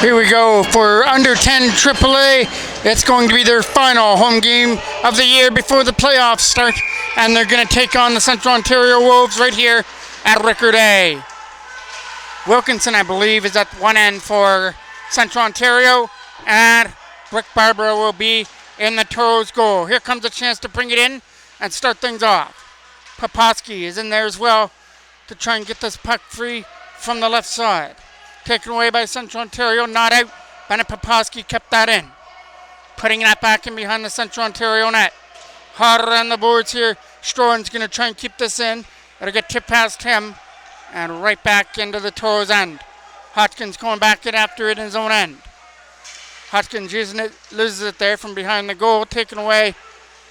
Here we go for under 10 AAA. It's going to be their final home game of the year before the playoffs start, and they're going to take on the Central Ontario Wolves right here at Rickard A. Wilkinson, I believe, is at one end for Central Ontario, and Rick Barbara will be in the Toros goal. Here comes a chance to bring it in and start things off. Poposky is in there as well to try and get this puck free from the left side. Taken away by Central Ontario, not out. Bennett Poposky kept that in. Putting that back in behind the Central Ontario net. Harder on the boards here. Strohan's going to try and keep this in. It'll get tipped past him and right back into the Toros end. Hodgkins going back in after it in his own end. Hodgkins using it, loses it there from behind the goal. Taken away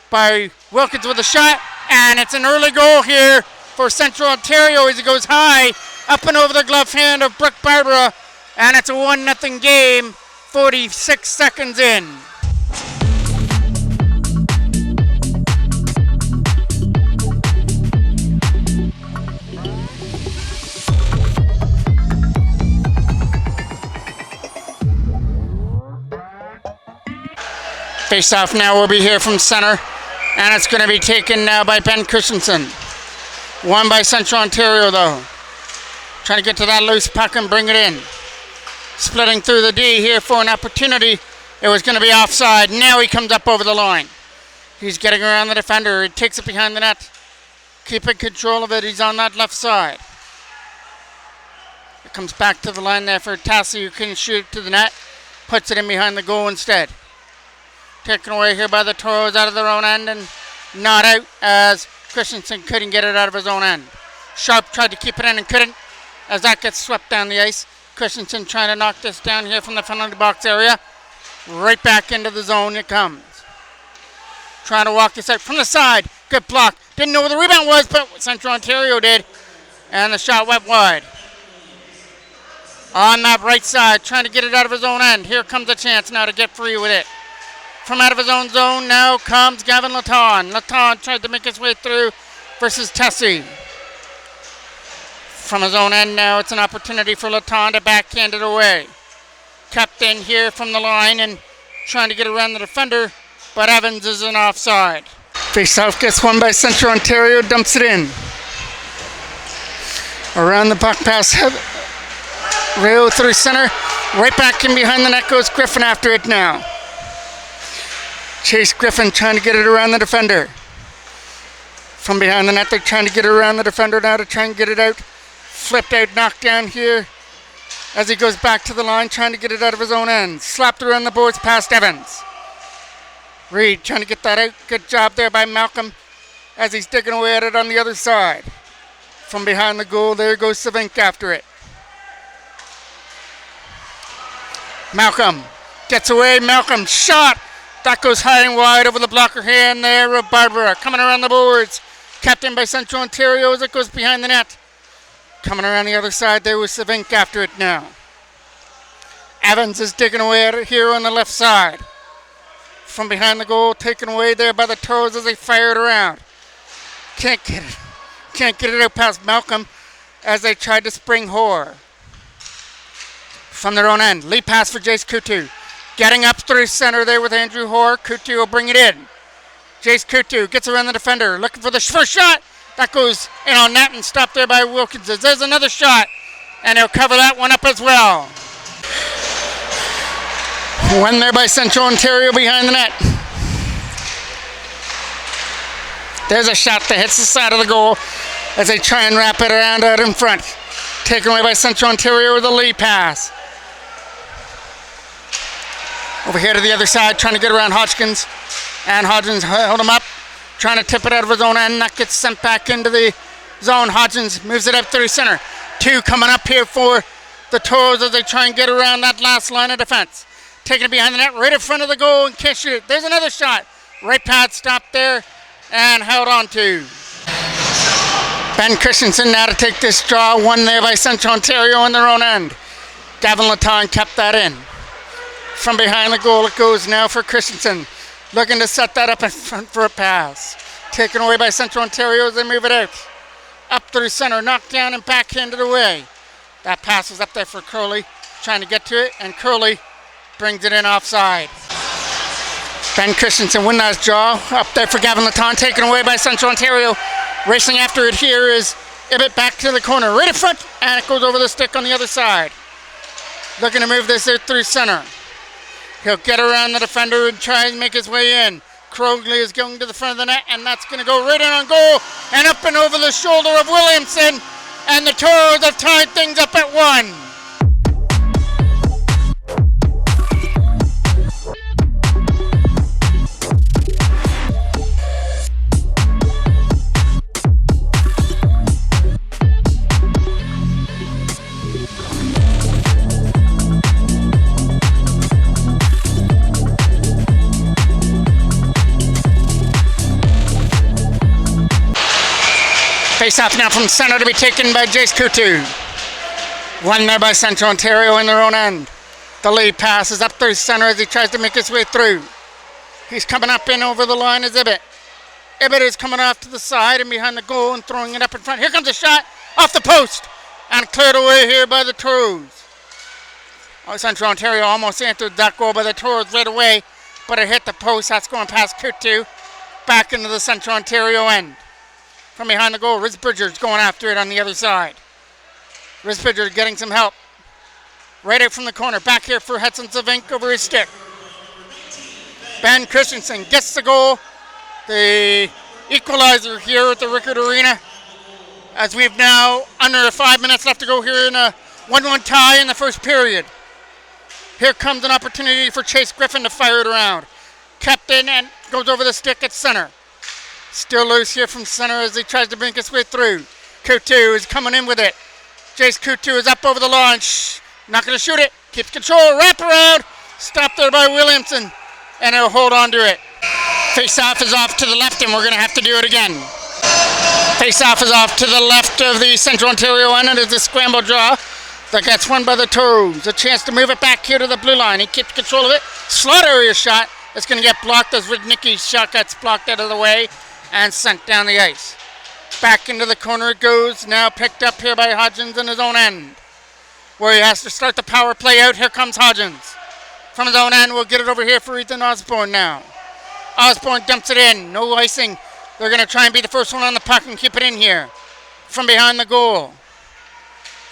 by Wilkins with a shot. And it's an early goal here for Central Ontario as it goes high up and over the glove hand of Brooke Barbara, and it's a 1-0 game, 46 seconds in. Face-off now will be here from center, and it's going to be taken now by Ben Christensen. Won by Central Ontario though. Trying to get to that loose puck and bring it in. Splitting through the D here for an opportunity. It was going to be offside. Now he comes up over the line. He's getting around the defender. He takes it behind the net. Keeping control of it. He's on that left side. It comes back to the line there for Tassi, who can shoot it to the net. Puts it in behind the goal instead. Taken away here by the Toros out of their own end and not out as Christensen couldn't get it out of his own end. Sharp tried to keep it in and couldn't, as that gets swept down the ice. Christensen trying to knock this down here from the penalty box area. Right back into the zone it comes. Trying to walk this out from the side. Good block. Didn't know where the rebound was, but Central Ontario did. And the shot went wide. On that right side, trying to get it out of his own end. Here comes a chance now to get free with it. From out of his own zone now comes Gavin Laton. Laton tried to make his way through versus Tessie. From his own end now, it's an opportunity for Laton to backhand it away. Kept in here from the line and trying to get around the defender, but Evans is in offside. Face-off gets won by Central Ontario, dumps it in. Around the puck pass, rail through center, right back in behind the net goes Griffin after it now. Chase Griffin trying to get it around the defender. From behind the net, they're trying to get it around the defender now to try and get it out. Flipped out, knocked down here as he goes back to the line, trying to get it out of his own end. Slapped around the boards past Evans. Reed trying to get that out. Good job there by Malcolm as he's digging away at it on the other side. From behind the goal, there goes Savink after it. Malcolm gets away. Malcolm shot. That goes high and wide over the blocker hand there of Barbara. Coming around the boards. Kept in by Central Ontario as it goes behind the net. Coming around the other side there with Savink after it now. Evans is digging away at it here on the left side. From behind the goal, taken away there by the Toros as they fire it around. Can't get it out past Malcolm as they tried to spring Hoare. From their own end, lead pass for Jace Kutu. Getting up through center there with Andrew Hoare. Kutu will bring it in. Jace Kutu gets around the defender, looking for the first shot. That goes in on net and stopped there by Wilkins. There's another shot, and he'll cover that one up as well. Won there by Central Ontario behind the net. There's a shot that hits the side of the goal as they try and wrap it around out in front. Taken away by Central Ontario with a lead pass. Over here to the other side, trying to get around Hodgkins. And Hodgkins held him up, trying to tip it out of his own end. That gets sent back into the zone. Hodgkins moves it up through center. Two coming up here for the Toros as they try and get around that last line of defense. Taking it behind the net, right in front of the goal and can't shoot it. There's another shot. Right pad stopped there and held on to. Ben Christensen now to take this draw. Won there by Central Ontario on their own end. Gavin Laton kept that in. From behind the goal it goes now for Christensen. Looking to set that up in front for a pass. Taken away by Central Ontario as they move it out. Up through center, knocked down and backhanded away. That pass was up there for Crowley. trying to get to it, and Curley brings it in offside. Ben Christensen win that draw up there for Gavin Latton, taken away by Central Ontario. Racing after it here is Ibbett back to the corner, right in front, and it goes over the stick on the other side. Looking to move this out through center. He'll get around the defender and try and make his way in. Krogley is going to the front of the net, and that's going to go right in on goal, and up and over the shoulder of Williamson, and the Toros have tied things up at 1. Face off now from center to be taken by Jace Kutu. Won there by Central Ontario in their own end. The lead pass is up through center as he tries to make his way through. He's coming up in over the line as Ibbett. Ibbett is coming off to the side and behind the goal and throwing it up in front. Here comes a shot off the post and cleared away here by the Toros. Central Ontario almost answered that goal by the Toros right away, but it hit the post. That's going past Kutu back into the Central Ontario end. From behind the goal, Riz Bridger's going after it on the other side. Riz Bridger getting some help. Right out from the corner, back here for Hudson Savink over his stick. Ben Christensen gets the goal. The equalizer here at the Rickard Arena. As we've now under 5 minutes left to go here in a 1-1 tie in the first period. Here comes an opportunity for Chase Griffin to fire it around. Kept in and goes over the stick at center. Still loose here from center as he tries to bring his way through. Kutu is coming in with it. Jace Kutu is up over the line. Not going to shoot it. Keeps control. Wrap around. Stopped there by Williamson. And he'll hold on to it. Face-off is off to the left, and we're going to have to do it again. Face-off is off to the left of the Central Ontario end. It is a scramble draw that gets won by the Toros. A chance to move it back here to the blue line. He keeps control of it. Slot area shot. It's going to get blocked as Rudnicki's shot gets blocked out of the way and sent down the ice. Back into the corner it goes, now picked up here by Hodgins in his own end, where he has to start the power play out. Here comes Hodgins. From his own end, we'll get it over here for Ethan Osborne now. Osborne dumps it in, no icing. They're going to try and be the first one on the puck and keep it in here. From behind the goal.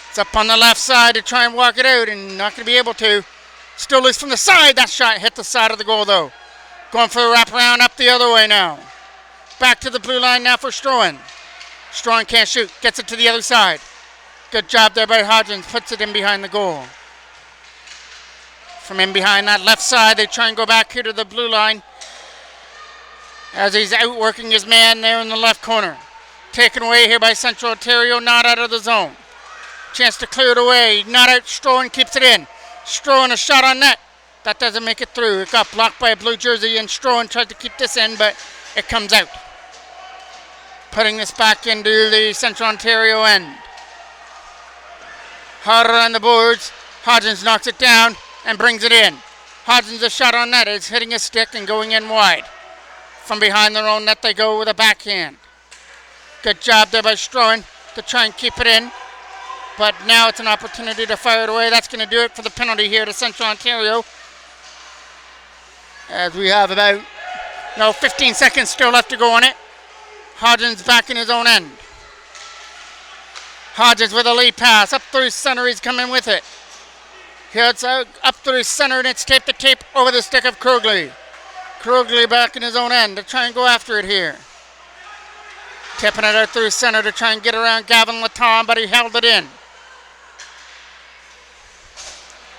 It's up on the left side to try and walk it out, and not going to be able to. Still loose from the side. That shot hit the side of the goal though. Going for the wraparound up the other way now. Back to the blue line now for Strohan. Strohan can't shoot. Gets it to the other side. Good job there by Hodgins. Puts it in behind the goal. From in behind that left side, they try and go back here to the blue line as he's outworking his man there in the left corner. Taken away here by Central Ontario. Not out of the zone. Chance to clear it away. Not out. Strohan keeps it in. Strohan a shot on net. That doesn't make it through. It got blocked by a blue jersey, and Strohan tried to keep this in, but it comes out. Putting this back into the Central Ontario end. Harder on the boards. Hodgins knocks it down and brings it in. Hodgins a shot on net. It's hitting his stick and going in wide. From behind their own net they go with a backhand. Good job there by Strohan to try and keep it in. But now it's an opportunity to fire it away. That's going to do it for the penalty here to Central Ontario. As we have about 15 seconds still left to go on it. Hodgins back in his own end. Hodgins with a lead pass. Up through center, he's coming with it. Here it's up through center, and it's tape to tape over the stick of Krogley. Krogley back in his own end to try and go after it here. Tipping it out through center to try and get around Gavin Latton, but he held it in.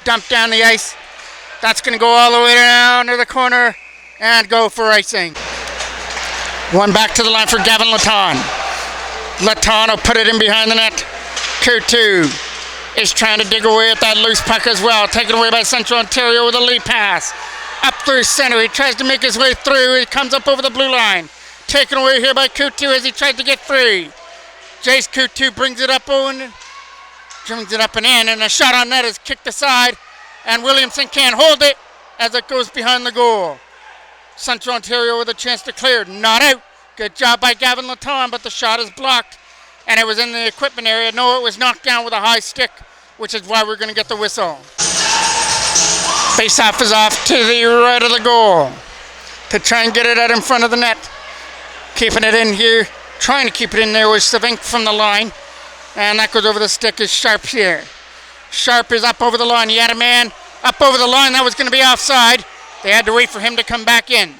Dumped down the ice. That's going to go all the way down to the corner and go for icing. One back to the line for Gavin Latton. Latton will put it in behind the net. Kutu is trying to dig away at that loose puck as well. Taken away by Central Ontario with a lead pass. Up through center. He tries to make his way through. He comes up over the blue line. Taken away here by Kutu as he tried to get free. Jace Kutu brings it up and in, and a shot on net is kicked aside, and Williamson can't hold it as it goes behind the goal. Central Ontario with a chance to clear. Not out. Good job by Gavin Latton, but the shot is blocked, and it was in the equipment area. No, it was knocked down with a high stick, which is why we're going to get the whistle. Face-off is off to the right of the goal to try and get it out in front of the net. Keeping it in here, trying to keep it in there with Savink from the line. And that goes over the stick is Sharp here. Sharp is up over the line. He had a man up over the line. That was going to be offside. They had to wait for him to come back in.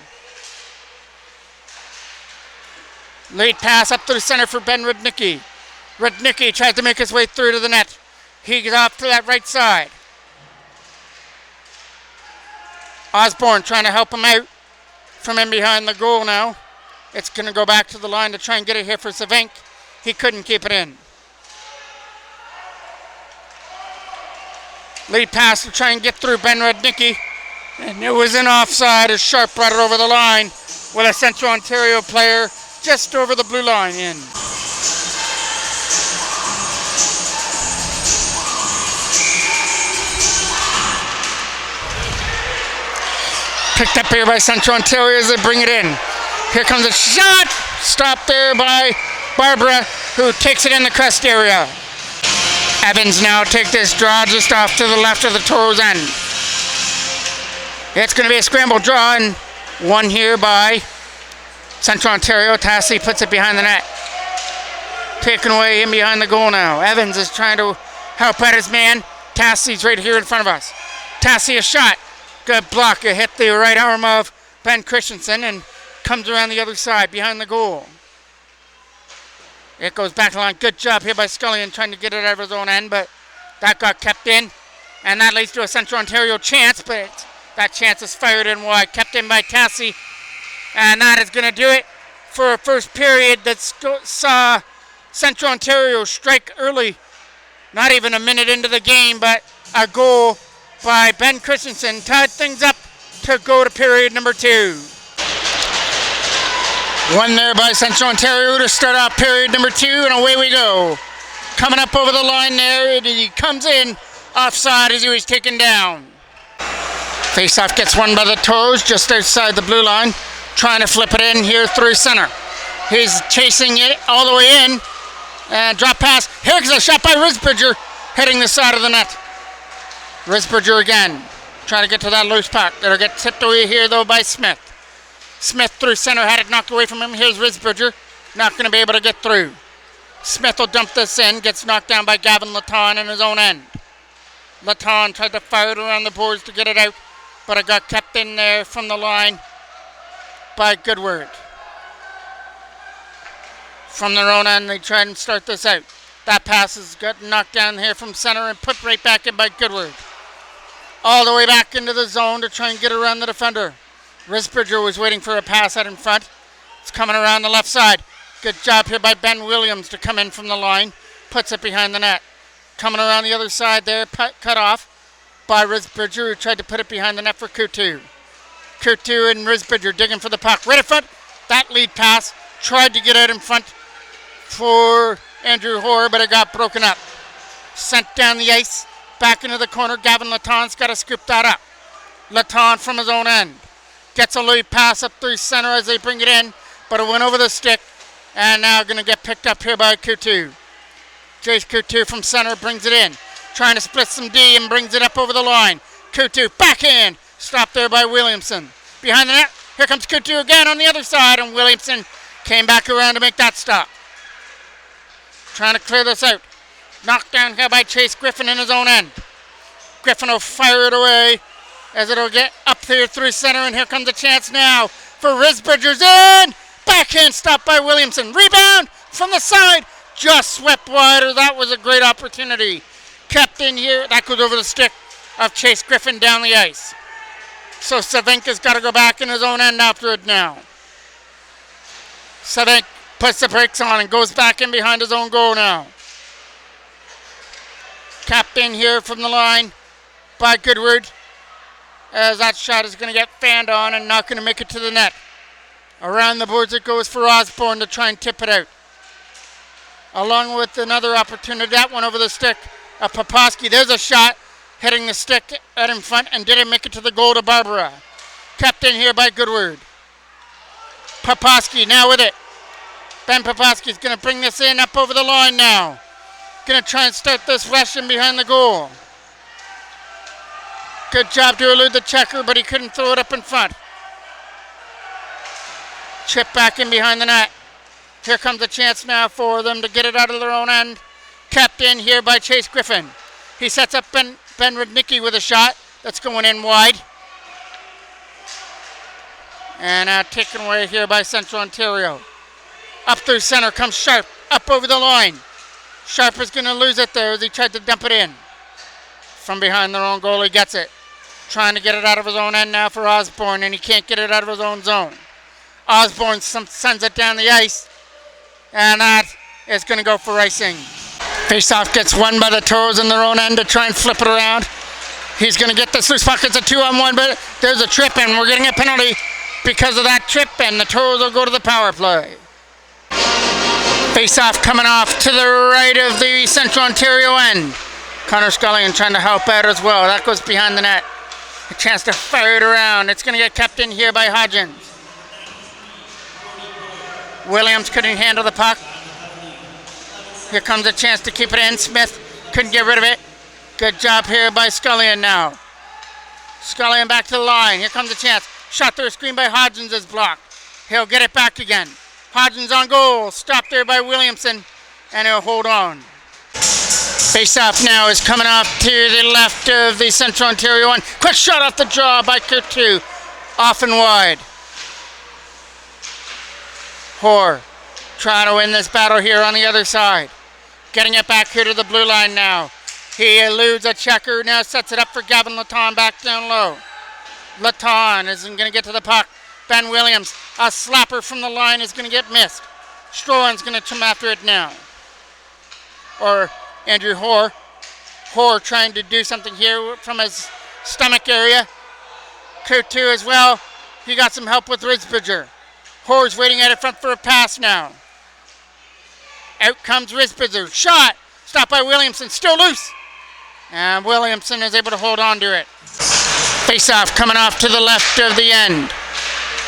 Late pass up to the center for Ben Rudnicki. Rudnicki tries to make his way through to the net. He's off to that right side. Osborne trying to help him out from in behind the goal now. It's going to go back to the line to try and get it here for Savink. He couldn't keep it in. Lead pass to try and get through Ben Rudnicki. And it was an offside as Sharp brought it over the line with a Central Ontario player just over the blue line in. Picked up here by Central Ontario as they bring it in. Here comes a shot. Stopped there by Barbara, who takes it in the crest area. Evans now take this draw just off to the left of the Toros end. It's going to be a scramble draw and won here by Central Ontario. Tassie puts it behind the net. Taken away in behind the goal now. Evans is trying to help out his man. Tassie's right here in front of us. Tassie a shot. Good block. It hit the right arm of Ben Christensen and comes around the other side behind the goal. It goes back line. Good job here by Scullion trying to get it out of his own end, but that got kept in. And that leads to a Central Ontario chance, but that chance is fired in wide. Kept in by Tassie. And that is going to do it for a first period that saw Central Ontario strike early. Not even a minute into the game, but a goal by Ben Christensen tied things up to go to period number 2. One there by Central Ontario to start off period number 2, and away we go. Coming up over the line there, and he comes in offside as he was taken down. Face-off gets won by the Toros just outside the blue line, trying to flip it in here through center. He's chasing it all the way in, and drop pass. Here's a shot by Risbridger, hitting the side of the net. Risbridger again, trying to get to that loose puck. It'll get tipped away here though by Smith. Smith through center, had it knocked away from him. Here's Risbridger, not going to be able to get through. Smith will dump this in, gets knocked down by Gavin Laton in his own end. Laton tried to fire it around the boards to get it out, but it got kept in there from the line by Goodward. From their own end, they try and start this out. That pass has got knocked down here from center and put right back in by Goodward. All the way back into the zone to try and get around the defender. Risbridger was waiting for a pass out in front. It's coming around the left side. Good job here by Ben Williams to come in from the line. Puts it behind the net. Coming around the other side there, cut off by Risbridger, who tried to put it behind the net for Coutu. Coutu and Risbridger digging for the puck. Right in front. That lead pass. Tried to get out in front for Andrew Hoare, but it got broken up. Sent down the ice. Back into the corner. Gavin Laton's got to scoop that up. Laton from his own end. Gets a lead pass up through center as they bring it in, but it went over the stick, and now going to get picked up here by Coutu. Jace Coutu from center brings it in, trying to split some D and brings it up over the line. Coutu backhand, stopped there by Williamson. Behind the net, here comes Coutu again on the other side, and Williamson came back around to make that stop. Trying to clear this out. Knocked down here by Chase Griffin in his own end. Griffin will fire it away as it'll get up there through center, and here comes a chance now for Risbridger's in. Backhand stop by Williamson. Rebound from the side. Just swept wider. That was a great opportunity. Kept in here. That goes over the stick of Chase Griffin down the ice. So Savinka's got to go back in his own end after it now. Savink puts the brakes on and goes back in behind his own goal now. Capped in here from the line by Goodward, as that shot is going to get fanned on and not going to make it to the net. Around the boards it goes for Osborne to try and tip it out. Along with another opportunity, that one over the stick of Poposky. There's a shot hitting the stick out in front and didn't make it to the goal to Barbara. Kept in here by Goodward. Poposky now with it. Ben Poposky's going to bring this in up over the line now. Going to try and start this rush in behind the goal. Good job to elude the checker, but he couldn't throw it up in front. Chip back in behind the net. Here comes a chance now for them to get it out of their own end. Kept in here by Chase Griffin. He sets up Ben Rudnicki with a shot that's going in wide. And now taken away here by Central Ontario. Up through center comes Sharp, up over the line. Sharp is going to lose it there as he tried to dump it in. From behind their own goal, he gets it. Trying to get it out of his own end now for Osborne, and he can't get it out of his own zone. Osborne sends it down the ice, and that is going to go for icing. Faceoff gets won by the Toros in their own end to try and flip it around. He's going to get this loose puck. It's a 2-on-1, but there's a trip, and we're getting a penalty because of that trip, and the Toros will go to the power play. Faceoff coming off to the right of the Central Ontario end. Connor Scullion trying to help out as well. That goes behind the net. A chance to fire it around. It's going to get kept in here by Hodgins. Williams couldn't handle the puck. Here comes a chance to keep it in. Smith couldn't get rid of it. Good job here by Scullion now. Scullion back to the line. Here comes a chance. Shot through a screen by Hodgins is blocked. He'll get it back again. Hodgins on goal. Stopped there by Williamson. And he'll hold on. Face-off now is coming off to the left of the Central Ontario one. Quick shot off the draw by Coutu. Off and wide. Hoare trying to win this battle here on the other side. Getting it back here to the blue line now. He eludes a checker. Now sets it up for Gavin Laton back down low. Laton isn't going to get to the puck. Ben Williams, a slapper from the line, is going to get missed. Strolin's going to come after it now. Or Andrew Hoare. Hoare trying to do something here from his stomach area. Coutu as well. He got some help with Risbridger. Hoare's waiting at it front for a pass now. Out comes Risbridger. Shot. Stopped by Williamson. Still loose. And Williamson is able to hold on to it. Face-off coming off to the left of the end.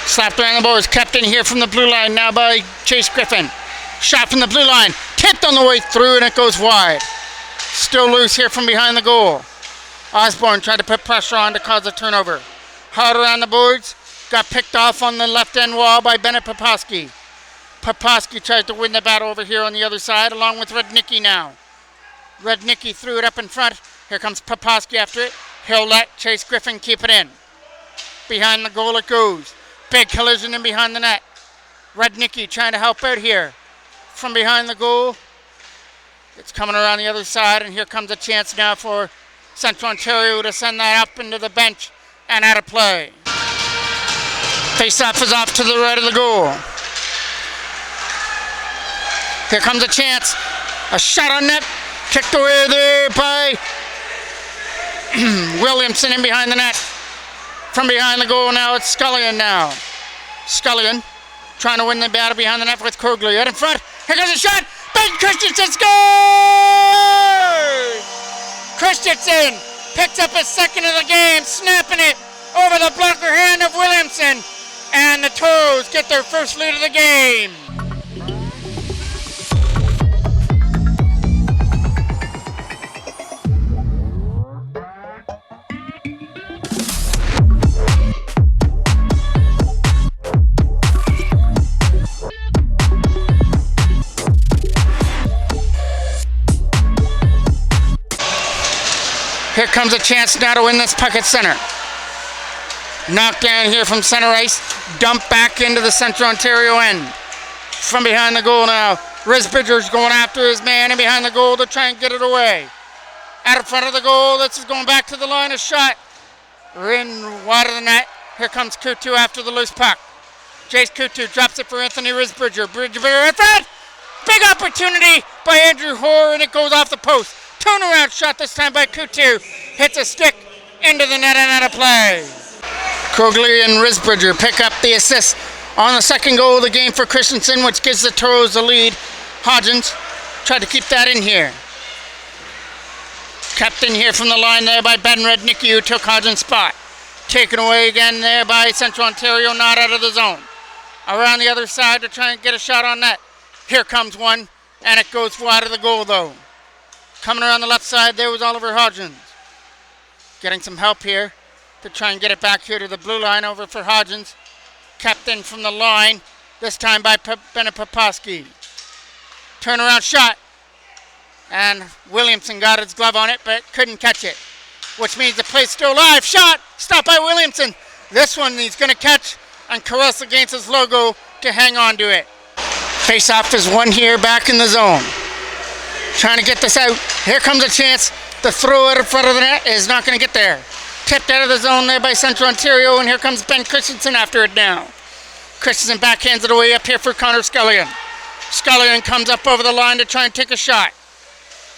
Slapped around the boards. Kept in here from the blue line now by Chase Griffin. Shot from the blue line. Tipped on the way through and it goes wide. Still loose here from behind the goal. Osborne tried to put pressure on to cause a turnover. Hard around the boards. Got picked off on the left end wall by Bennett Poposky. Poposky tries to win the battle over here on the other side along with Rudnicki now. Rudnicki threw it up in front. Here comes Poposky after it. He'll let Chase Griffin keep it in. Behind the goal it goes. Big collision in behind the net. Rudnicki trying to help out here. From behind the goal. It's coming around the other side, and here comes a chance now for Central Ontario to send that up into the bench and out of play. Face-off is off to the right of the goal. Here comes a chance. A shot on net. Kicked away there by Williamson in behind the net. From behind the goal now, it's Scullion now. Scullion trying to win the battle behind the net with Krogli. Out in front. Here comes a shot. Ben Christensen scores! Christensen picks up his second of the game, snapping it over the blocker hand of Williamson. And the Toros get their first lead of the game. Here comes a chance now to win this puck at center. Knocked down here from center ice. Dumped back into the Central Ontario end. From behind the goal now. Risbridger's going after his man in behind the goal to try and get it away. Out in front of the goal. This is going back to the line of shot. In wide of the net. Here comes Coutu after the loose puck. Jace Coutu drops it for Anthony Risbridger. Bridger in front. Big opportunity by Andrew Hoare, and it goes off the post. Turnaround shot this time by Coutu. Hits a stick into the net and out of play. Krogli and Risbridger pick up the assist on the second goal of the game for Christensen, which gives the Toros the lead. Hodgins tried to keep that in here. Kept in here from the line there by Ben Rudnicki, who took Hodgins' spot. Taken away again there by Central Ontario, not out of the zone. Around the other side to try and get a shot on net. Here comes one, and it goes wide of the goal though. Coming around the left side there was Oliver Hodgins. Getting some help here to try and get it back here to the blue line over for Hodgins. Kept in from the line, this time by Bennett Poposky. Turnaround shot. And Williamson got his glove on it, but couldn't catch it. Which means the play's still alive. Shot! Stopped by Williamson. This one he's going to catch and caress against his logo to hang on to it. Face-off is won here back in the zone. Trying to get this out. Here comes a chance. The throw out in front of the net is not going to get there. Tipped out of the zone there by Central Ontario, and here comes Ben Christensen after it now. Christensen backhands it away up here for Connor Scullion. Scullion comes up over the line to try and take a shot.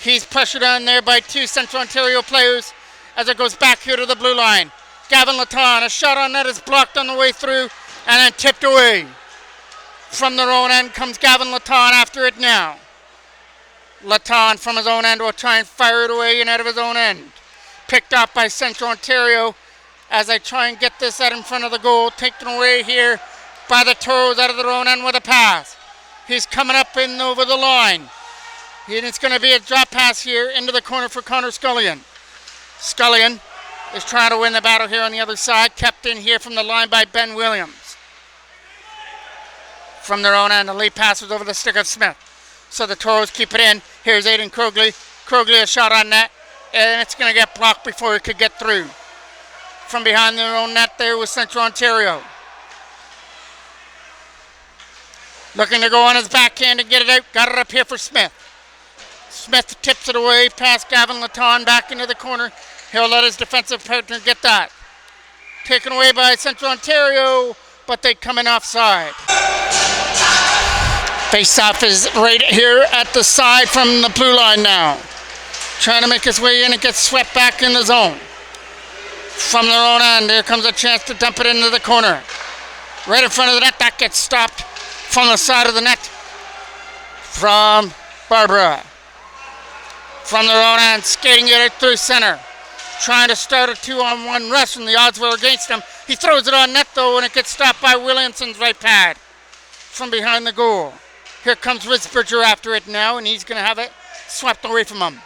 He's pressured on there by two Central Ontario players as it goes back here to the blue line. Gavin Laton, a shot on net is blocked on the way through and then tipped away. From their own end comes Gavin Laton after it now. Laton from his own end will try and fire it away and out of his own end. Picked up by Central Ontario as they try and get this out in front of the goal. Taken away here by the Toros out of their own end with a pass. He's coming up in over the line. And it's going to be a drop pass here into the corner for Connor Scullion. Scullion is trying to win the battle here on the other side. Kept in here from the line by Ben Williams. From their own end, the lead pass was over the stick of Smith. So the Toros keep it in. Here's Aidan Krogley. Krogley a shot on net. And it's going to get blocked before it could get through. From behind their own net there was Central Ontario. Looking to go on his backhand and get it out. Got it up here for Smith. Smith tips it away past Gavin Laton back into the corner. He'll let his defensive partner get that. Taken away by Central Ontario, but they come in offside. Face-off is right here at the side from the blue line now. Trying to make his way in and get swept back in the zone. From their own end, here comes a chance to dump it into the corner. Right in front of the net, that gets stopped from the side of the net from Barbara. From their own end, skating it out through center. Trying to start a 2-on-1 rush, and the odds were against him. He throws it on net, though, and it gets stopped by Williamson's right pad from behind the goal. Here comes Risbridger after it now, and he's going to have it swept away from him.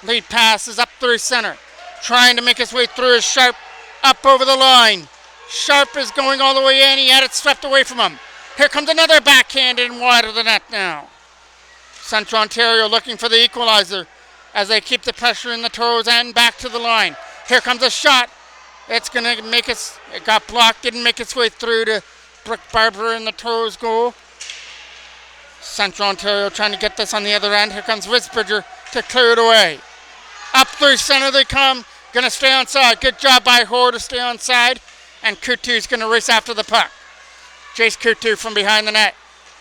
Lead pass is up through center. Trying to make his way through is Sharp up over the line. Sharp is going all the way in. He had it swept away from him. Here comes another backhand in wide of the net now. Central Ontario looking for the equalizer as they keep the pressure in the Toros end back to the line. Here comes a shot. It's going to make it got blocked, didn't make its way through to Brooke Barber in the Toros goal. Central Ontario trying to get this on the other end. Here comes Risbridger to clear it away. Up through center they come. Going to stay onside. Good job by Hoare to stay onside. And Coutu's going to race after the puck. Jace Coutu from behind the net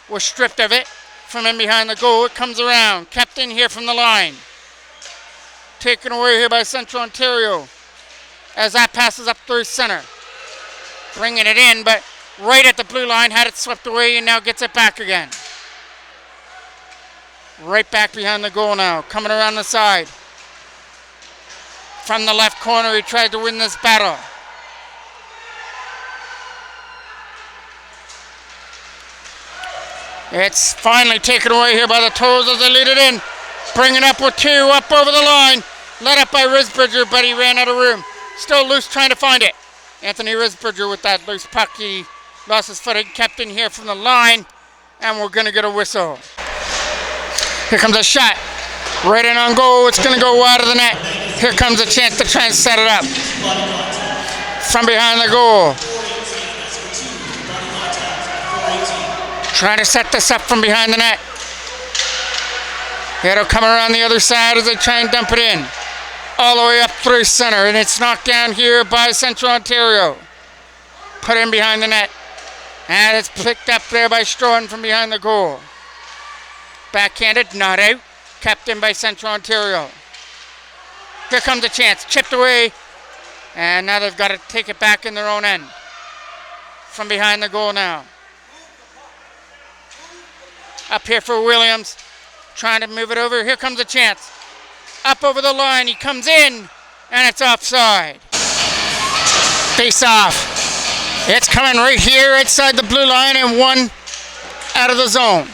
was stripped of it from in behind the goal. It comes around. Kept in here from the line. Taken away here by Central Ontario as that passes up through center. Bringing it in, but right at the blue line, had it swept away and now gets it back again. Right back behind the goal now, coming around the side. From the left corner, he tried to win this battle. It's finally taken away here by the Toros as they lead it in. Bring it up with two, up over the line. Led up by Risbridger, but he ran out of room. Still loose, trying to find it. Anthony Risbridger with that loose puck. He lost his footing, kept in here from the line, and we're going to get a whistle. Here comes a shot. Right in on goal. It's going to go wide of the net. Here comes a chance to try and set it up. From behind the goal. Trying to set this up from behind the net. It'll come around the other side as they try and dump it in. All the way up through center, and it's knocked down here by Central Ontario. Put in behind the net. And it's picked up there by Strohan from behind the goal. Backhanded, not out. Kept in by Central Ontario. Here comes a chance. Chipped away. And now they've got to take it back in their own end. From behind the goal now. Up here for Williams. Trying to move it over. Here comes a chance. Up over the line. He comes in. And it's offside. Face off. It's coming right here outside the blue line and one out of the zone.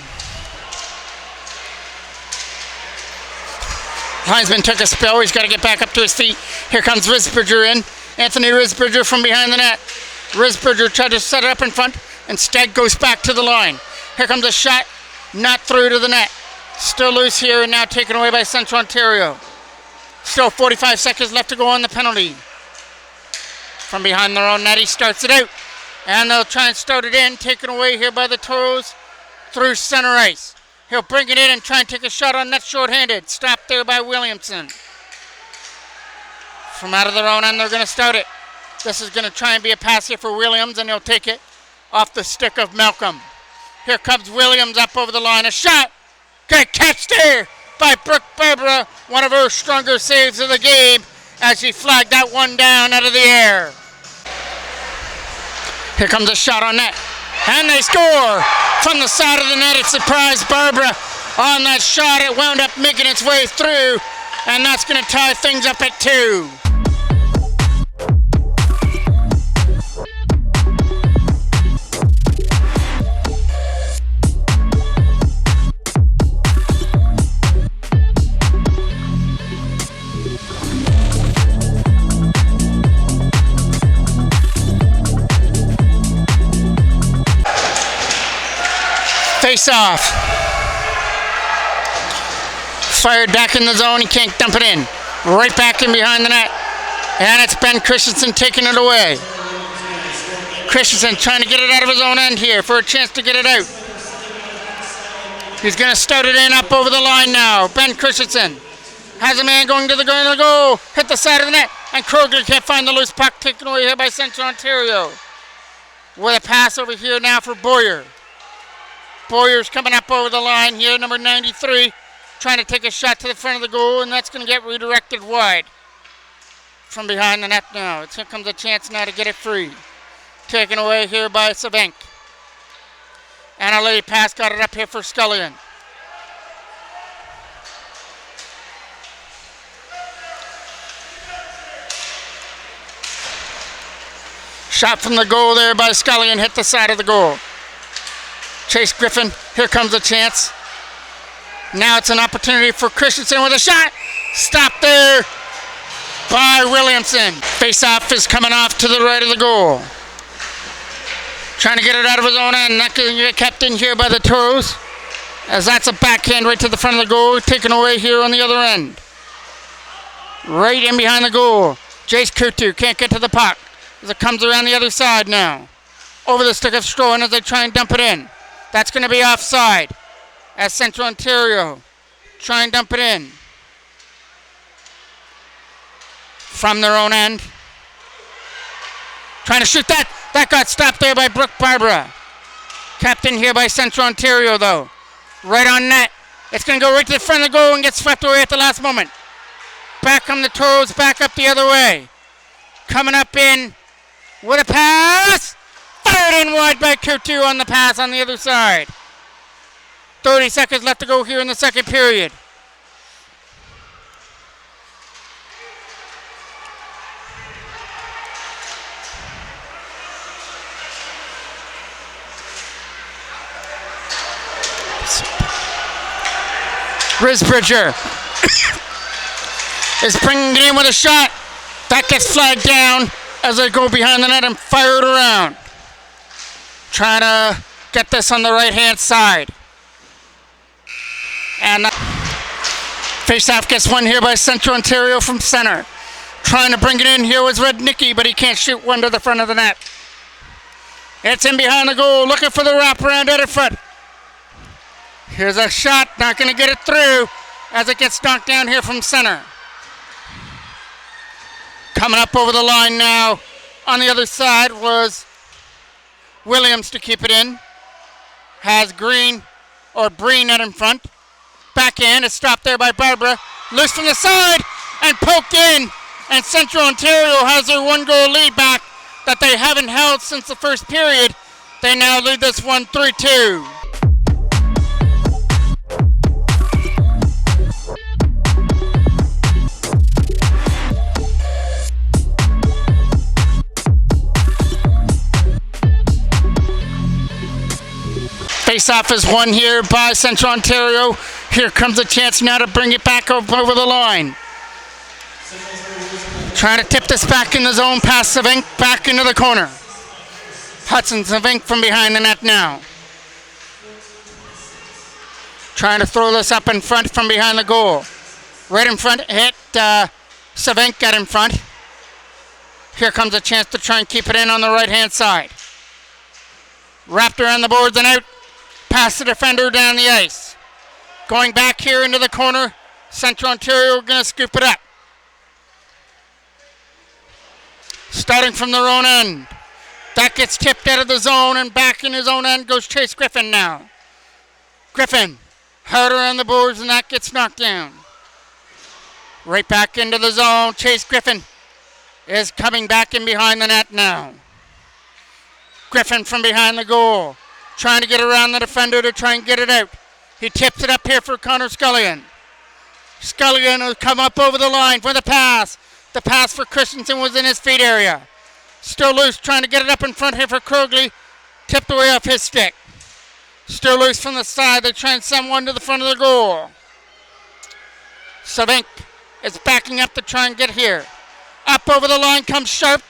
Linesman took a spill. He's got to get back up to his feet. Here comes Risbridger in. Anthony Risbridger from behind the net. Risbridger tried to set it up in front. Instead goes back to the line. Here comes a shot. Not through to the net. Still loose here and now taken away by Central Ontario. Still 45 seconds left to go on the penalty. From behind their own net, he starts it out. And they'll try and start it in. Taken away here by the Toros through center ice. He'll bring it in and try and take a shot on net short-handed. Stopped there by Williamson. From out of their own end, they're going to start it. This is going to try and be a pass here for Williams, and he'll take it off the stick of Malcolm. Here comes Williams up over the line. A shot. Good catch there by Brooke Barbara. One of her stronger saves of the game as she flagged that one down out of the air. Here comes a shot on net. And they score from the side of the net. It surprised Barbara on that shot. It wound up making its way through, and that's going to tie things up at 2. Face off. Fired back in the zone. He can't dump it in. Right back in behind the net. And it's Ben Christensen taking it away. Christensen trying to get it out of his own end here for a chance to get it out. He's going to start it in up over the line now. Ben Christensen has a man going to the goal. Hit the side of the net. And Kroger can't find the loose puck. Taken away here by Central Ontario. With a pass over here now for Boyer. Boyer's coming up over the line here, number 93, trying to take a shot to the front of the goal, and that's going to get redirected wide from behind the net now. Here comes a chance now to get it free. Taken away here by Savenk. And a late pass got it up here for Scullion. Shot from the goal there by Scullion, hit the side of the goal. Chase Griffin, here comes a chance. Now it's an opportunity for Christensen with a shot. Stopped there by Williamson. Face-off is coming off to the right of the goal. Trying to get it out of his own end. Not going to get kept in here by the Toros, as that's a backhand right to the front of the goal. Taken away here on the other end. Right in behind the goal. Jace Kutu can't get to the puck as it comes around the other side now. Over the stick of Strohan as they try and dump it in. That's going to be offside as Central Ontario try and dump it in. From their own end. Trying to shoot that. That got stopped there by Brooke Barbara. Kept in here by Central Ontario though. Right on net. It's going to go right to the front of the goal and get swept away at the last moment. Back come the Toros, back up the other way. Coming up in with a pass. Fired in wide by Kutu on the pass on the other side. 30 seconds left to go here in the second period. Risbridger is bringing it in with a shot. That gets flagged down as they go behind the net and fire it around. Trying to get this on the right-hand side. And face-off gets one here by Central Ontario from center. Trying to bring it in here was Red Nicky, but he can't shoot one to the front of the net. It's in behind the goal, looking for the wraparound at foot. Here's a shot, not going to get it through as it gets knocked down here from center. Coming up over the line now on the other side was Williams to keep it in. Has Breen out in front. Backhand is stopped there by Barbara. Loose from the side and poked in. And Central Ontario has their 1-goal lead back that they haven't held since the first period. They now lead this one 3-2. Face-off is won here by Central Ontario. Here comes a chance now to bring it back over the line. Trying to tip this back in the zone, past Savink, back into the corner. Hudson Savink from behind the net now. Trying to throw this up in front from behind the goal. Right in front, hit Savink, got in front. Here comes a chance to try and keep it in on the right-hand side. Wrapped around the boards and out. Past the defender down the ice. Going back here into the corner. Central Ontario going to scoop it up. Starting from their own end. That gets tipped out of the zone and back in his own end goes Chase Griffin now. Griffin harder on the boards and that gets knocked down. Right back into the zone. Chase Griffin is coming back in behind the net now. Griffin from behind the goal. Trying to get around the defender to try and get it out. He tips it up here for Connor Scullion. Scullion will come up over the line for the pass. The pass for Christensen was in his feet area. Still loose, trying to get it up in front here for Krogley. Tipped away off his stick. Still loose from the side. They try and send one to the front of the goal. Savink is backing up to try and get here. Up over the line comes Sharp.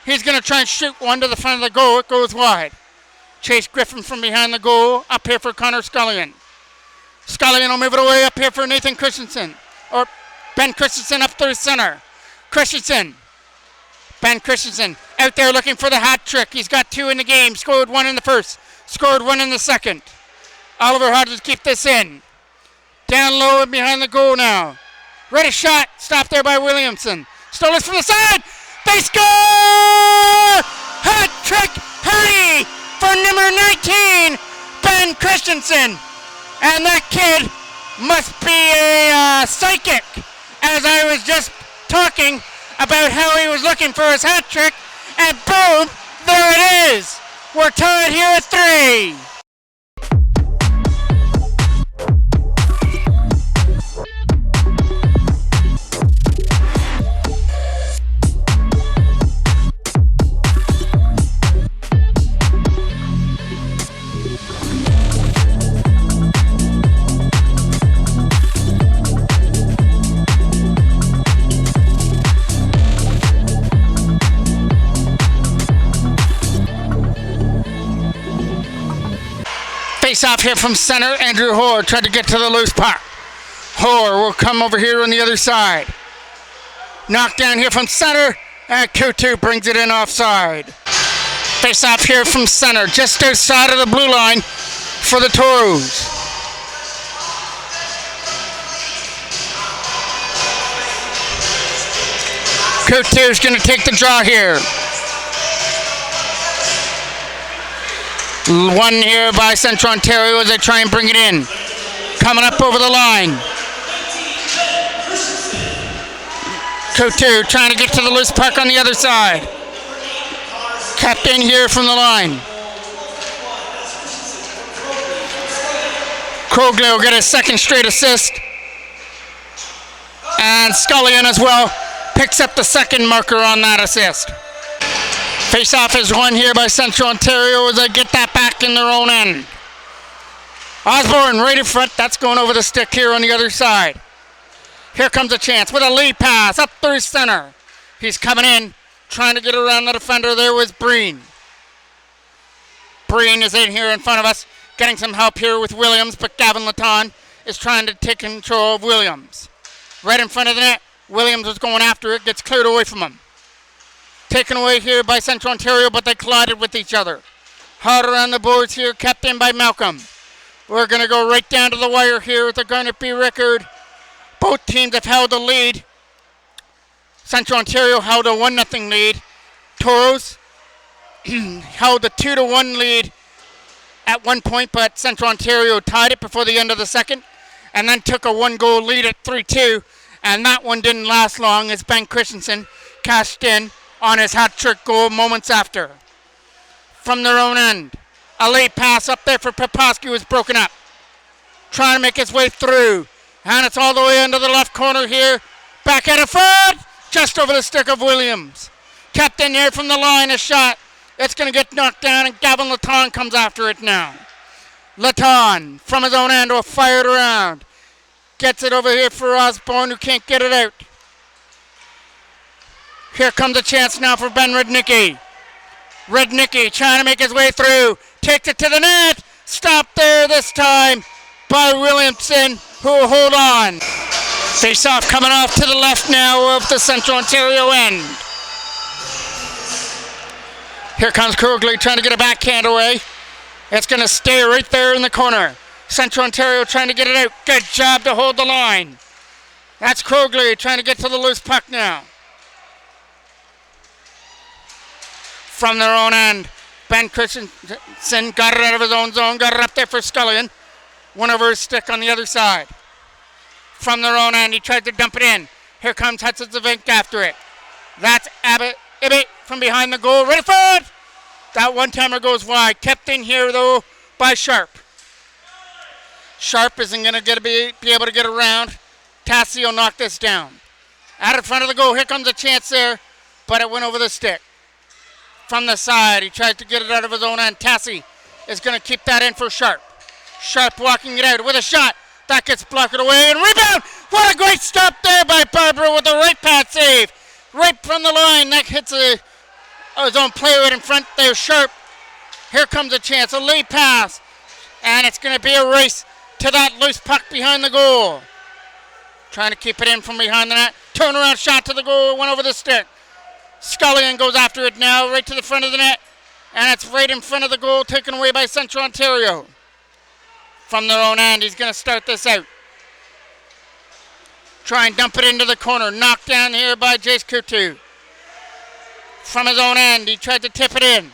He's going to try and shoot one to the front of the goal. It goes wide. Chase Griffin from behind the goal. Up here for Connor Scullion. Scullion will move it away up here for Nathan Christensen. Or Ben Christensen up through center. Christensen. Ben Christensen out there looking for the hat trick. He's got 2 in the game. Scored 1 in the first. Scored 1 in the second. Oliver Hodges keep this in. Down low and behind the goal now. Ready shot. Stopped there by Williamson. Stole it from the side. They score! Hat trick Hardy for number 19, Ben Christensen. And that kid must be a psychic, as I was just talking about how he was looking for his hat trick, and boom, there it is. We're tied here at 3. Face off here from center. Andrew Hoare tried to get to the loose puck. Hoare will come over here on the other side. Knocked down here from center. And Kutu brings it in offside. Face off here from center. Just outside of the blue line for the Toros. Kutu's going to take the draw here. One here by Central Ontario as they try and bring it in. Coming up over the line. Couture trying to get to the loose puck on the other side. Kept in here from the line. Krogley will get a second straight assist. And Scullion as well picks up the second marker on that assist. Face-off is won here by Central Ontario as they get that back in their own end. Osborne right in front. That's going over the stick here on the other side. Here comes a chance with a lead pass up through center. He's coming in, trying to get around the defender. There was Breen. Breen is in here in front of us, getting some help here with Williams, but Gavin Laton is trying to take control of Williams. Right in front of the net. Williams was going after it, gets cleared away from him. Taken away here by Central Ontario, but they collided with each other. Harder on the boards here, kept in by Malcolm. We're going to go right down to the wire here with the Garnet B record. Both teams have held a lead. Central Ontario held a 1-0 lead. Toros held a 2-1 lead at one point, but Central Ontario tied it before the end of the second, and then took a 1-goal lead at 3-2, and that one didn't last long as Ben Christensen cashed in on his hat-trick goal moments after. From their own end, a late pass up there for Poposky was broken up. Trying to make his way through, and it's all the way into the left corner here. Back at it front, just over the stick of Williams. Kept in there from the line, a shot. It's going to get knocked down, and Gavin Laton comes after it now. Laton from his own end will fire it around. Gets it over here for Osborne, who can't get it out. Here comes a chance now for Ben Rudnicki. Rudnicki trying to make his way through. Takes it to the net. Stopped there this time by Williamson, who will hold on. Face-off coming off to the left now of the Central Ontario end. Here comes Krogley trying to get a backhand away. It's going to stay right there in the corner. Central Ontario trying to get it out. Good job to hold the line. That's Krogley trying to get to the loose puck now. From their own end, Ben Christensen got it out of his own zone, got it up there for Scullion. Went over his stick on the other side. From their own end, he tried to dump it in. Here comes Hudson Zavink after it. That's Ibbett from behind the goal. Ready for it! That one-timer goes wide. Kept in here, though, by Sharp. Sharp isn't going to be able to get around. Tassi will knock this down. Out in front of the goal. Here comes a chance there, but it went over the stick. From the side, he tried to get it out of his own end. Tassi is going to keep that in for Sharp. Sharp walking it out with a shot. That gets blocked away and rebound. What a great stop there by Barbara with a right pad save. Right from the line. That hits his own player right in front there. Sharp. Here comes a chance. A lead pass. And it's going to be a race to that loose puck behind the goal. Trying to keep it in from behind the net. Turnaround shot to the goal. Went over the stick. Scullion goes after it now. Right to the front of the net. And it's right in front of the goal. Taken away by Central Ontario. From their own end, he's going to start this out. Try and dump it into the corner. Knocked down here by Jace Kutu. From his own end, he tried to tip it in.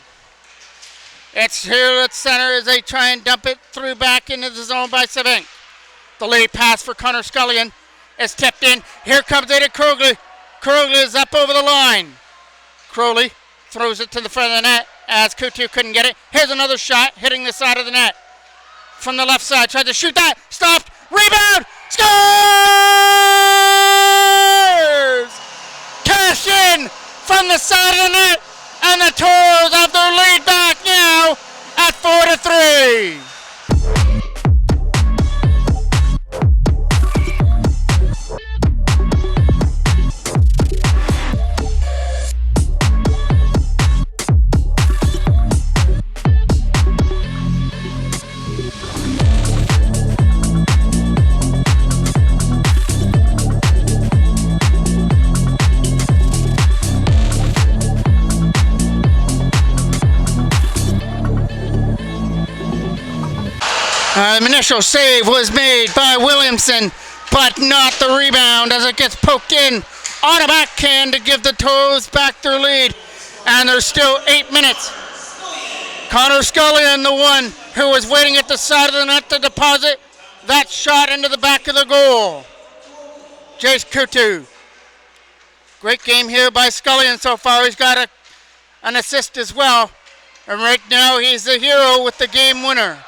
It's here at center as they try and dump it through back into the zone by Savink. The lead pass for Connor Scullion is tipped in. Here comes it to Krogley. Krogley is up over the line. Crowley throws it to the front of the net as Kutu couldn't get it. Here's another shot hitting the side of the net. From the left side, tried to shoot that, stopped, rebound, scores! Cash in from the side of the net, and the Toros have their lead back now at 4-3. Initial save was made by Williamson, but not the rebound as it gets poked in on a backhand to give the Toros back their lead. And there's still 8 minutes. Connor Scullion, the one who was waiting at the side of the net to deposit that shot into the back of the goal. Jace Kutu. Great game here by Scullion so far. He's got an assist as well. And right now he's the hero with the game winner.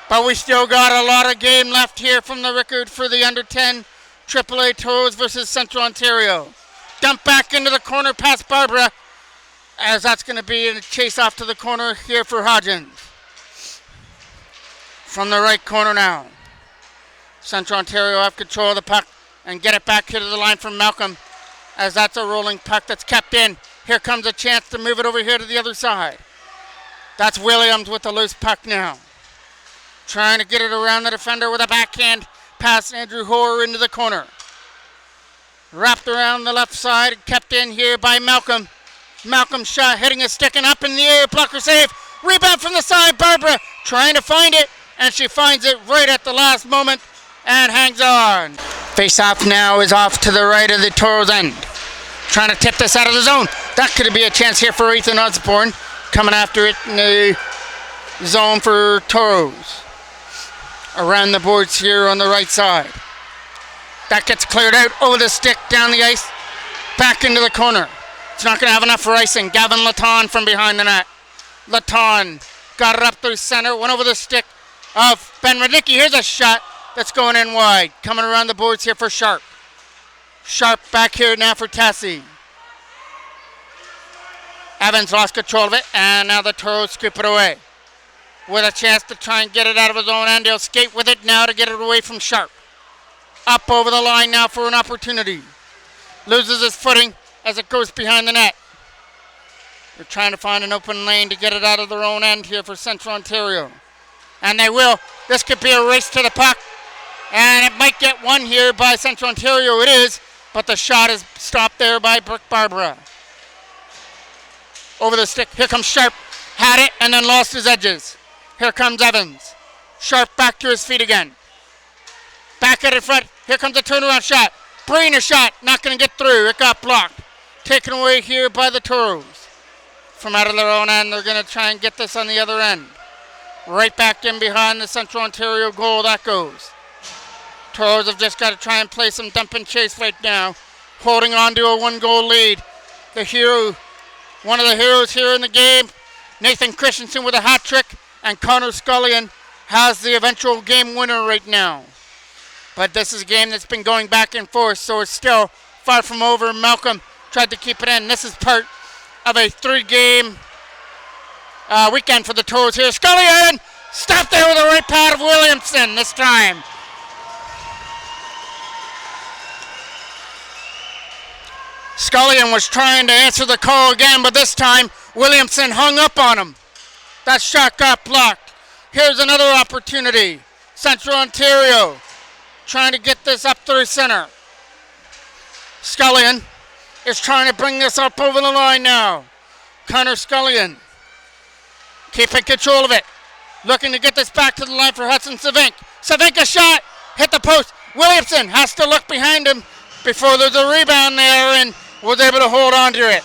But we still got a lot of game left here from the record for the under 10 AAA Toros versus Central Ontario. Dump back into the corner past Barbara, as that's going to be a chase off to the corner here for Hodgins. From the right corner now. Central Ontario have control of the puck and get it back here to the line from Malcolm, as that's a rolling puck that's kept in. Here comes a chance to move it over here to the other side. That's Williams with the loose puck now. Trying to get it around the defender with a backhand pass Andrew Hoare into the corner. Wrapped around the left side, kept in here by Malcolm. Malcolm shot hitting a stick and up in the air, blocker save. Rebound from the side, Barbara trying to find it, and she finds it right at the last moment and hangs on. Face off now is off to the right of the Toros end. Trying to tip this out of the zone. That could be a chance here for Ethan Osborne. Coming after it in the zone for Toros. Around the boards here on the right side. That gets cleared out over the stick, down the ice, back into the corner. It's not going to have enough for icing. Gavin Laton from behind the net. Laton got it up through center, went over the stick of Ben Radicki. Here's a shot that's going in wide. Coming around the boards here for Sharp. Sharp back here now for Tassi. Evans lost control of it, and now the Toros scoop it away. with a chance to try and get it out of his own end. He'll skate with it now to get it away from Sharp. Up over the line now for an opportunity. Loses his footing as it goes behind the net. They're trying to find an open lane to get it out of their own end here for Central Ontario. And they will. This could be a race to the puck. And it might get one here by Central Ontario. It is. But the shot is stopped there by Brooke Barbara. Over the stick. Here comes Sharp. Had it and then lost his edges. Here comes Evans. Sharp back to his feet again. Back at it front. Here comes a turnaround shot. Bringing a shot. Not going to get through. It got blocked. Taken away here by the Toros. From out of their own end, they're going to try and get this on the other end. Right back in behind the Central Ontario goal. That goes. Toros have just got to try and play some dump and chase right now. Holding on to a 1-goal lead. The hero, one of the heroes here in the game, Nathan Christensen with a hat trick, and Connor Scullion has the eventual game winner right now. But this is a game that's been going back and forth, so it's still far from over. Malcolm tried to keep it in. This is part of a 3-game weekend for the Toros here. Scullion stopped there with the right pad of Williamson this time. Scullion was trying to answer the call again, but this time Williamson hung up on him. That shot got blocked. Here's another opportunity. Central Ontario trying to get this up through center. Scullion is trying to bring this up over the line now. Connor Scullion keeping control of it. Looking to get this back to the line for Hudson Savink. Savink a shot. Hit the post. Williamson has to look behind him before there's a rebound there and was able to hold on to it.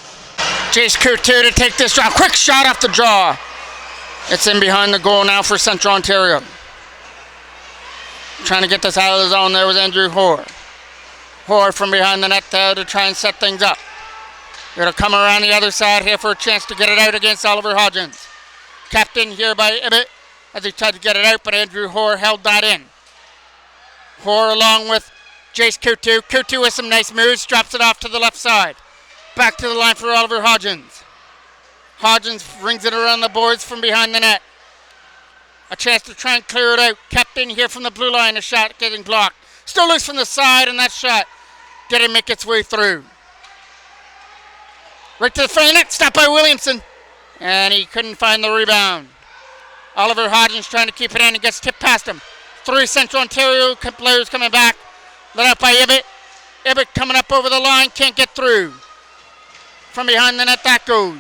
Jace Couture to take this shot. Quick shot off the draw. It's in behind the goal now for Central Ontario. Trying to get this out of the zone there was Andrew Hoare. Hoare from behind the net there to try and set things up. Going to come around the other side here for a chance to get it out against Oliver Hodgins. Kept in here by Ibbett as he tried to get it out, but Andrew Hoare held that in. Hoare along with Jace Couture. Couture with some nice moves, drops it off to the left side. Back to the line for Oliver Hodgins. Hodgins rings it around the boards from behind the net. A chance to try and clear it out. Kept in here from the blue line, a shot getting blocked. Still loose from the side, and that shot didn't make its way through. Right to the front of the net, stopped by Williamson. And he couldn't find the rebound. Oliver Hodgins trying to keep it in and gets tipped past him. 3 Central Ontario players coming back. Let out by Ibbett. Ibbett coming up over the line, can't get through. From behind the net, that goes.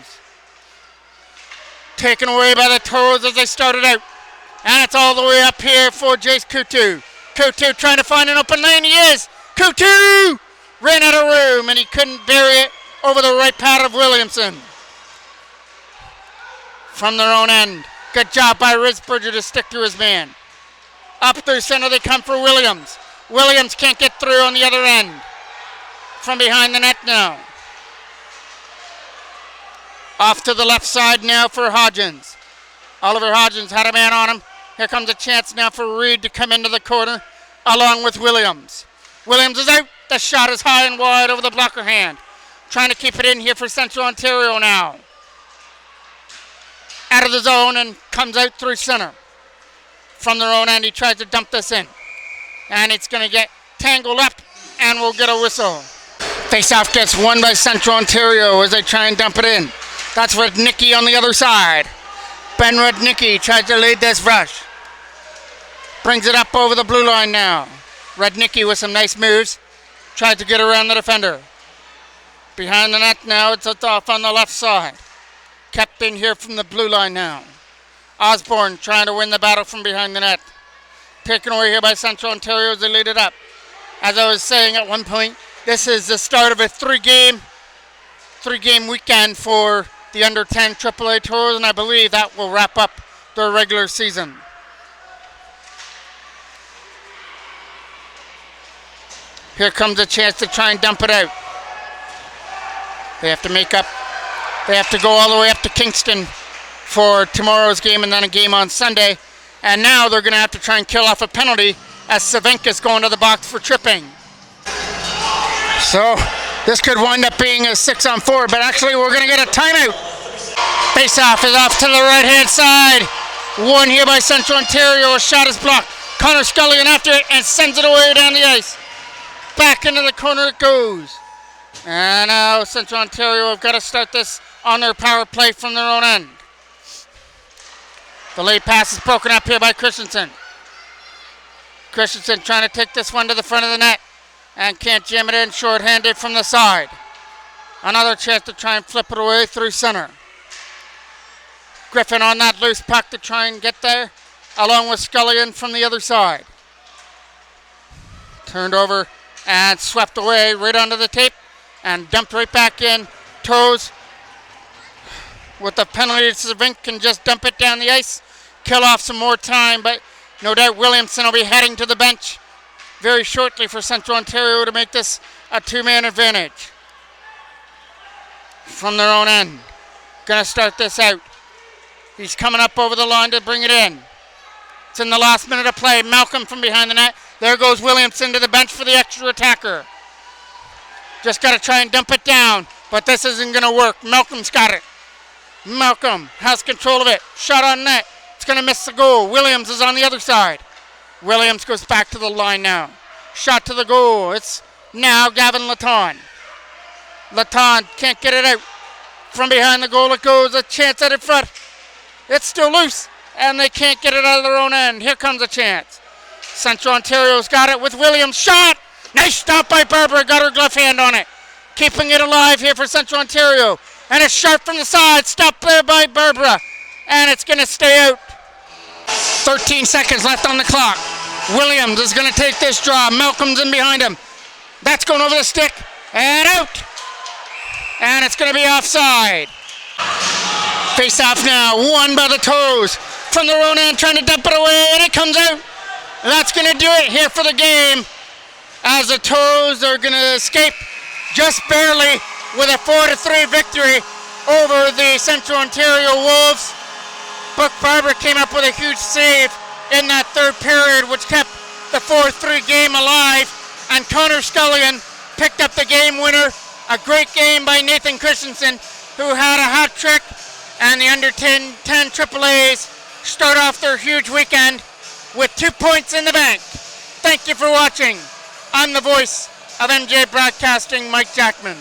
Taken away by the Toros as they started out. And it's all the way up here for Jace Couture. Couture trying to find an open lane. He is. Couture ran out of room and he couldn't bury it over the right pad of Williamson. From their own end. Good job by Risbridger to stick to his man. Up through center they come for Williams. Williams can't get through on the other end. From behind the net now. Off to the left side now for Hodgins. Oliver Hodgins had a man on him. Here comes a chance now for Reed to come into the corner along with Williams. Williams is out. The shot is high and wide over the blocker hand. Trying to keep it in here for Central Ontario now. Out of the zone and comes out through center. From their own end, he tries to dump this in. And it's going to get tangled up and we'll get a whistle. Faceoff gets won by Central Ontario as they try and dump it in. That's Rudnicki on the other side. Ben Rudnicki tries to lead this rush. Brings it up over the blue line now. Rudnicki with some nice moves. Tries to get around the defender. Behind the net now, it's off on the left side. Kept in here from the blue line now. Osborne trying to win the battle from behind the net. Taken away here by Central Ontario as they lead it up. As I was saying at one point, this is the start of a three-game weekend for the under-10 AAA Toros, and I believe that will wrap up their regular season. Here comes a chance to try and dump it out. They have to make up. They have to go all the way up to Kingston for tomorrow's game and then a game on Sunday. And now they're going to have to try and kill off a penalty as Savenka's going to the box for tripping. So this could wind up being a 6-on-4, but actually we're going to get a timeout. Faceoff is off to the right-hand side. One here by Central Ontario. A shot is blocked. Connor Scullion after it and sends it away down the ice. Back into the corner it goes. And now Central Ontario have got to start this on their power play from their own end. The late pass is broken up here by Christensen. Christensen trying to take this one to the front of the net and can't jam it in, short-handed from the side. Another chance to try and flip it away through center. Griffin on that loose puck to try and get there, along with Scullion from the other side. Turned over and swept away right onto the tape and dumped right back in. Toros with the penalty to Savink can just dump it down the ice, kill off some more time, but no doubt Williamson will be heading to the bench very shortly for Central Ontario to make this a two-man advantage. From their own end. Gonna start this out. He's coming up over the line to bring it in. It's in the last minute of play. Malcolm from behind the net. There goes Williamson to the bench for the extra attacker. Just got to try and dump it down, but this isn't going to work. Malcolm's got it. Malcolm has control of it. Shot on net. It's going to miss the goal. Williams is on the other side. Williams goes back to the line now. Shot to the goal. It's now Gavin Laton. Laton can't get it out. From behind the goal it goes. A chance out in front. It's still loose, and they can't get it out of their own end. Here comes a chance. Central Ontario's got it with Williams. Shot! Nice stop by Barbara. Got her glove hand on it. Keeping it alive here for Central Ontario. And a shot from the side. Stopped there by Barbara. And it's going to stay out. 13 seconds left on the clock. Williams is going to take this draw. Malcolm's in behind him. That's going over the stick. And out. And it's going to be offside. Face off now. Won by the Toros. From their own end, trying to dump it away. And it comes out. And that's going to do it here for the game. As the Toros are going to escape just barely with a 4-3 victory over the Central Ontario Wolves. Buck Barber came up with a huge save in that third period, which kept the 4-3 game alive. And Connor Scullion picked up the game winner. A great game by Nathan Christensen, who had a hat trick. And the under 10 AAAs start off their huge weekend with 2 points in the bank. Thank you for watching. I'm the voice of MJ Broadcasting, Mike Jackman.